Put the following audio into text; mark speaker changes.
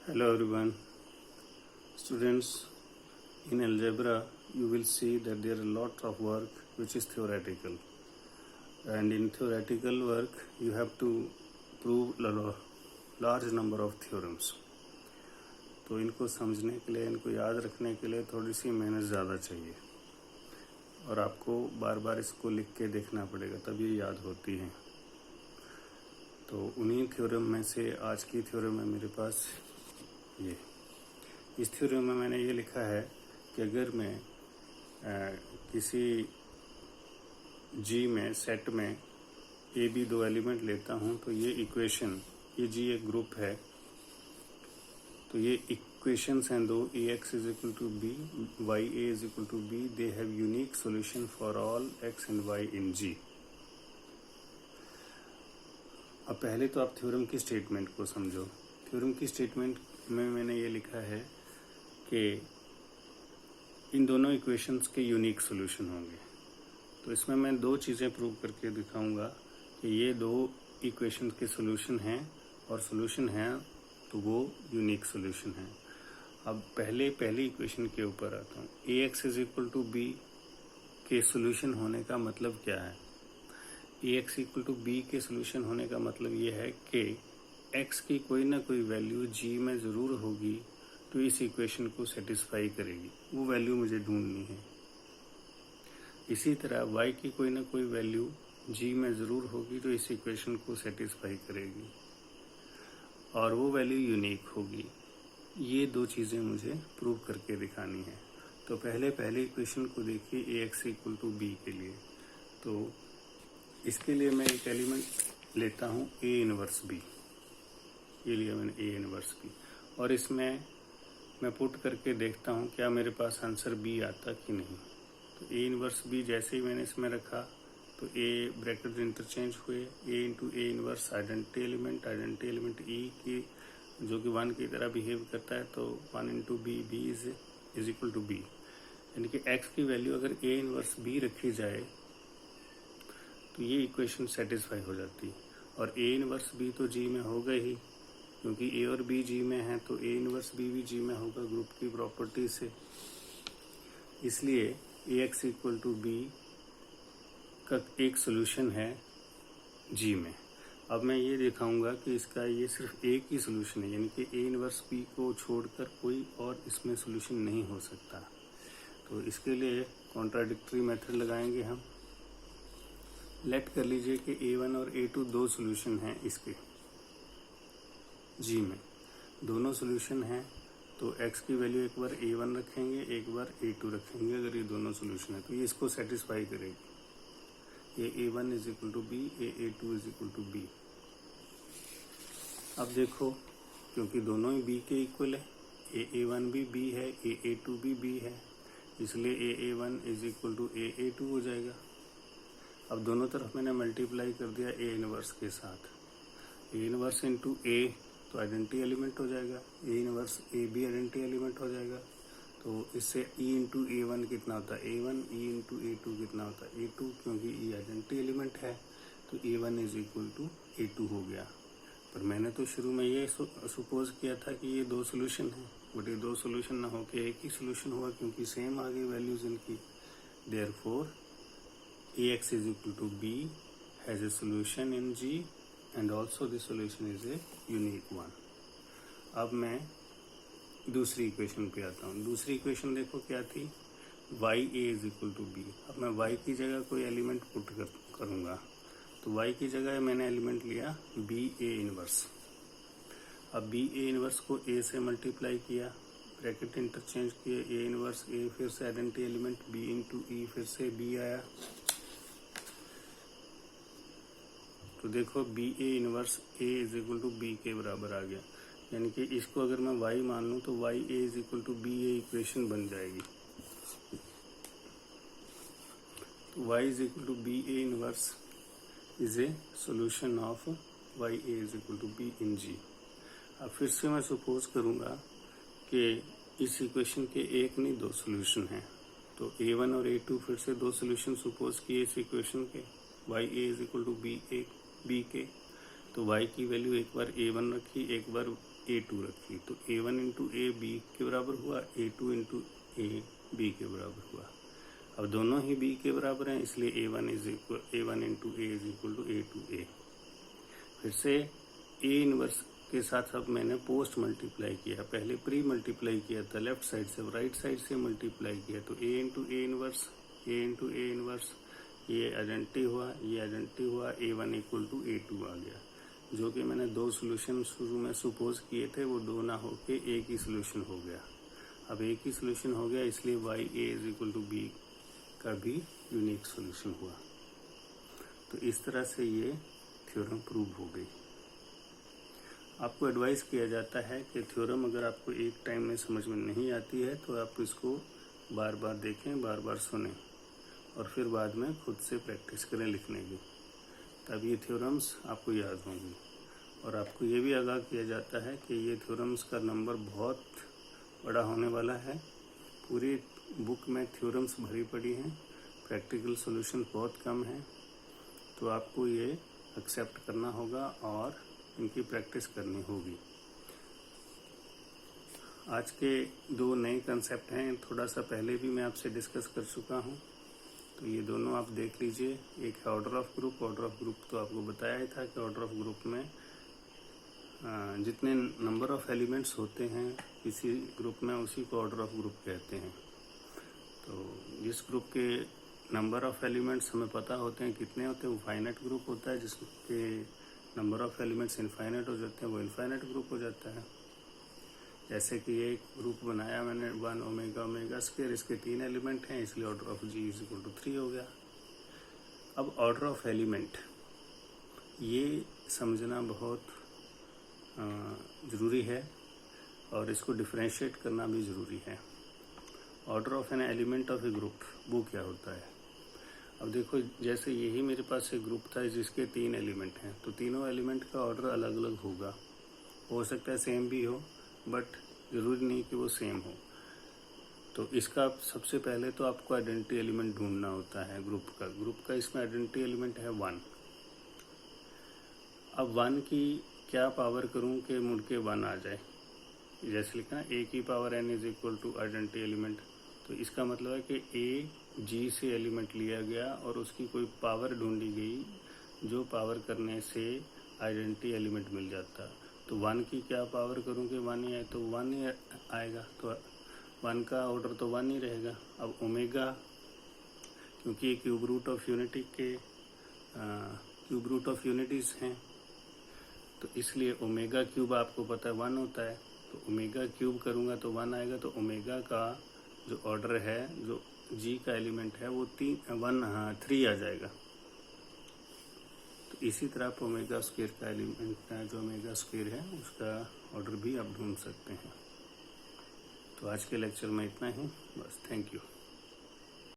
Speaker 1: Hello everyone. Students, in algebra you will see that there are a lot of work which is theoretical, and in theoretical work you have to prove large number of theorems. तो इनको समझने के लिए, इनको याद रखने के लिए थोड़ी सी मेहनत ज़्यादा चाहिए और आपको बार बार इसको लिख के देखना पड़ेगा, तब ये याद होती हैं। तो उन्हीं थ्योरम में से आज की थ्योरम है मेरे पास ये। इस थ्योरम में मैंने ये लिखा है कि अगर मैं किसी जी में सेट में ए बी दो एलिमेंट लेता हूँ तो ये इक्वेशन, ये जी एक ग्रुप है, तो ये इक्वेशंस हैं दो, A X is equal to B, Y A is equal to B, they have unique solution for all X and Y in G. अब पहले तो आप थ्योरम की स्टेटमेंट को समझो। थ्योरम की स्टेटमेंट में मैंने ये लिखा है कि इन दोनों इक्वेशंस के यूनिक सॉल्यूशन होंगे। तो इसमें मैं दो चीज़ें प्रूव करके दिखाऊंगा कि ये दो इक्वेशंस के सॉल्यूशन हैं, और सॉल्यूशन हैं तो वो यूनिक सॉल्यूशन हैं। अब पहली इक्वेशन के ऊपर आता हूँ। A X is equal to B के सॉल्यूशन होने का मतलब क्या है? A X equal to B के सॉल्यूशन होने का मतलब ये है कि x की कोई ना कोई वैल्यू g में ज़रूर होगी तो इस इक्वेशन को सेटिस्फाई करेगी, वो वैल्यू मुझे ढूंढनी है। इसी तरह y की कोई ना कोई वैल्यू g में ज़रूर होगी तो इस इक्वेशन को सेटिस्फाई करेगी, और वो वैल्यू यूनिक होगी। ये दो चीज़ें मुझे प्रूव करके दिखानी है। तो पहले इक्वेशन को देखिए, ए एक्स इक्वल टू बी के लिए। तो इसके लिए मैं एक एलिमेंट लेता हूँ ए इनवर्स बी, ये लिया मैंने ए इनवर्स बी, और इसमें मैं पुट करके देखता हूँ क्या मेरे पास आंसर बी आता कि नहीं। तो ए इनवर्स बी जैसे ही मैंने इसमें रखा तो ए ब्रैकेट इंटरचेंज हुए, A into A inverse identity element E की जो कि 1 की तरह बिहेव करता है, तो 1 into b, b is equal to b, यानी कि एक्स की वैल्यू अगर ए इनवर्स बी रखी जाए तो ये इक्वेशन सेटिस्फाई हो जाती है। और ए इनवर्स बी तो जी में होगा ही, क्योंकि ए और बी जी में है तो ए इनवर्स बी भी जी में होगा ग्रुप की प्रॉपर्टी से। इसलिए ए एक्स इक्वल टू बी का एक सोल्यूशन है जी में। अब मैं ये दिखाऊंगा कि इसका ये सिर्फ एक ही सोल्यूशन है, यानी कि ए इनवर्स बी को छोड़कर कोई और इसमें सोल्यूशन नहीं हो सकता। तो इसके लिए कॉन्ट्राडिक्टरी मेथड लगाएंगे हम। लेट कर लीजिए कि A1 और A2 दो सोल्यूशन हैं इसके जी में, दोनों सोल्यूशन हैं, तो x की वैल्यू एक बार A1 रखेंगे, एक बार A2 रखेंगे। अगर ये दोनों सोल्यूशन है तो ये इसको सेटिस्फाई करेगी। A A1 is equal to B, a A2 is equal to b. अब देखो, क्योंकि दोनों ही b के इक्वल है, ए A1 भी b है, ए A2 भी b है, इसलिए a A1 is equal to a A2 हो जाएगा। अब दोनों तरफ मैंने मल्टीप्लाई कर दिया ए इनवर्स के साथ। ए इनवर्स इंटू ए तो आइडेंटिटी एलिमेंट हो जाएगा, ए इनवर्स ए भी आइडेंटिटी एलिमेंट हो जाएगा। तो इससे ई इंटू ए वन कितना होता है A1, ई इंटू A2 कितना होता है A2, क्योंकि ई आइडेंटिटी एलिमेंट है तो A1 is equal to A2 हो गया। पर मैंने तो शुरू में ये सपोज किया था कि ये दो सोल्यूशन हैं, बट ये दो सोल्यूशन ना हो के एक ही सोल्यूशन हुआ, क्योंकि सेम आ गई वैल्यूज इनकी। Therefore Ax is equal to b has a solution in G and also the solution is a unique one. अब मैं दूसरी इक्वेशन पे आता हूँ। दूसरी इक्वेशन देखो क्या थी, y a is equal to b। अब मैं y की जगह कोई एलिमेंट पुट करूँगा, तो y की जगह मैंने एलिमेंट लिया b a इनवर्स। अब b a इनवर्स को a से मल्टीप्लाई किया, ब्रैकेट इंटरचेंज किए, a इनवर्स a, फिर से identity element b into e, फिर से b आया। तो देखो b A inverse a is equal to B के बराबर आ गया, यानी कि इसको अगर मैं y मान लूँ तो y a is equal to B a equation बन जाएगी। तो y is equal to B A inverse is a solution of y a is equal to B in G. अब फिर से मैं सपोज करूँगा कि इस इक्वेशन के एक नहीं दो सोल्यूशन हैं, तो A1 और A2 फिर से दो सोल्यूशन सपोज किए इस इक्वेशन के, y a is equal to B के। तो y की वैल्यू एक बार A1 रखी, एक बार A2 रखी, तो A1 इंटू ए बी के बराबर हुआ, A2 इंटू ए बी के बराबर हुआ। अब दोनों ही b के बराबर हैं, इसलिए A1 into a is equal to A2A। फिर से A इनवर्स के साथ अब मैंने पोस्ट मल्टीप्लाई किया, पहले प्री मल्टीप्लाई किया था, लेफ्ट साइड से राइट साइड से मल्टीप्लाई किया, तो A इंटू ए इनवर्स, ये आइडेंटिटी हुआ, ये आइडेंटिटी हुआ, A1 इक्वल टू A2 आ गया। जो कि मैंने दो सोल्यूशन शुरू में सुपोज किए थे, वो दो ना होके एक ही सोल्यूशन हो गया। अब एक ही सोल्यूशन हो गया, इसलिए y A is equal to b का भी यूनिक सोल्यूशन हुआ। तो इस तरह से ये थ्योरम प्रूव हो गई। आपको एडवाइस किया जाता है कि थ्योरम अगर आपको एक टाइम में समझ में नहीं आती है तो आप इसको बार बार देखें, बार बार सुनें और फिर बाद में खुद से प्रैक्टिस करें लिखने की, तब ये थ्योरम्स आपको याद होंगी। और आपको ये भी आगाह किया जाता है कि ये थ्योरम्स का नंबर बहुत बड़ा होने वाला है। पूरी बुक में थ्योरम्स भरी पड़ी हैं, प्रैक्टिकल सॉल्यूशन बहुत कम है, तो आपको ये एक्सेप्ट करना होगा और इनकी प्रैक्टिस करनी होगी। आज के दो नए कंसेप्ट हैं, थोड़ा सा पहले भी मैं आपसे डिस्कस कर चुका हूँ, तो ये दोनों आप देख लीजिए। एक है order of group. Order of group तो आपको बताया ही था कि ऑर्डर ऑफ ग्रुप में जितने नंबर ऑफ एलिमेंट्स होते हैं किसी ग्रुप में, उसी को ऑर्डर ऑफ ग्रुप कहते हैं। तो जिस ग्रुप के नंबर ऑफ एलिमेंट्स हमें पता होते हैं कितने होते हैं, वो फाइनाइट ग्रुप होता है। जिसके नंबर ऑफ एलिमेंट्स इनफाइनाइट हो जाते हैं, वो इनफाइनाइट ग्रुप हो जाता है। जैसे कि ये ग्रुप बनाया मैंने 1 ओमेगा ओमेगा स्क्वायर, इसके 3 एलिमेंट हैं, इसलिए order of G is equal to 3 हो गया। अब ऑर्डर ऑफ एलिमेंट ये समझना बहुत ज़रूरी है और इसको डिफरेंशिएट करना भी ज़रूरी है। Order of an element of A group वो क्या होता है। अब देखो, जैसे यही मेरे पास एक ग्रुप था जिसके 3 एलिमेंट हैं, तो तीनों एलिमेंट का ऑर्डर अलग अलग होगा। हो सकता है सेम भी हो, बट ज़रूरी नहीं कि वो सेम हो। तो इसका सबसे पहले तो आपको आइडेंटिटी एलिमेंट ढूंढना होता है ग्रुप का इसमें आइडेंटिटी एलिमेंट है 1। अब 1 की क्या पावर करूं कि मुड़ के 1 आ जाए। जैसे लिखा ना, a की power n is equal to identity element, तो इसका मतलब है कि a g से एलिमेंट लिया गया और उसकी कोई पावर ढूंढी गई, जो पावर करने से आइडेंटिटी एलिमेंट मिल जाता। तो 1 की क्या पावर करूं कि 1 ही आए, तो 1 ही आएगा, तो 1 का ऑर्डर तो 1 ही रहेगा। अब ओमेगा, क्योंकि ये क्यूब रूट ऑफ यूनिटीज़ हैं, तो इसलिए ओमेगा क्यूब आपको पता है 1 होता है, तो ओमेगा क्यूब करूँगा तो 1 आएगा। तो ओमेगा का जो ऑर्डर है, जो जी का एलिमेंट है, वो 3 आ जाएगा। तो इसी तरह आप ओमेगा स्क्वायर का एलिमेंट जो ओमेगा स्क्वायर है उसका ऑर्डर भी आप ढूंढ सकते हैं। तो आज के लेक्चर में इतना ही बस। Thank you.